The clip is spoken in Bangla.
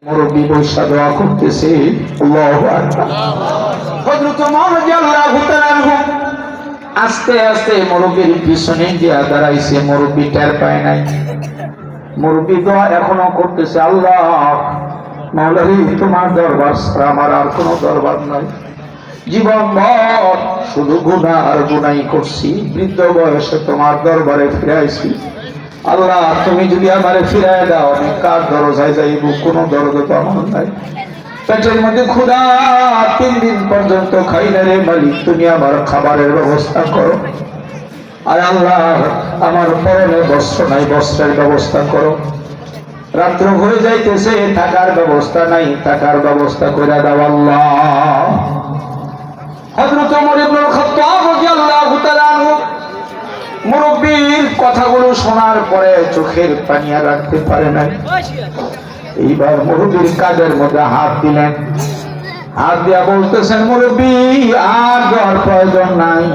মুরব্বী বৈশা দোয়া করতেছে। আল্লাহু আকবার। হযরত ওমর রাদিয়াল্লাহু তাআলা আনহু আস্তে আস্তে মুরব্বীর পিছনে গিয়া দাঁড়াইছে। মুরব্বী টের পায় নাই। মুরব্বী দোয়া এখনো করতেছে, আল্লাহ মাওলারি তোমার দরবার ছাড়া আমার আর কোনো দরবার নাই। জীবনভর শুধু গুনাহ আর গুনাই করছি, বৃদ্ধ বয়সে তোমার দরবারে ফিরাইছি। আল্লাহ তুমি যদি আমারে ফিরায় দাও, আমি কার দরজায় যাইব? কোনো দরজা তো আমার নাই। পেটের মধ্যে ক্ষুধা, 3 দিন পর্যন্ত খাই না রে মালিক, তুমি আমার খাবারের ব্যবস্থা করো। আর আল্লাহ আমার পরনে বস্ত্র নাই, বস্ত্রের ব্যবস্থা করো। রাত্র হয়ে যাইতেছে, থাকার ব্যবস্থা নাই, থাকার ব্যবস্থা করে দাও আল্লাহ। হযরত ওমর ইবনে খাত্তাব রাদিয়াল্লাহু তাআলা আনহু মুরব্বির কথাগুলো শোনার পরে চোখের পানি আর রাখতে পারে নাই। এইবার মুরব্বির কাঁধের মধ্যে হাত দিলেন। হাত দিয়া বলতেছেন, মুরব্বি আর দেওয়ার প্রয়োজন নাই।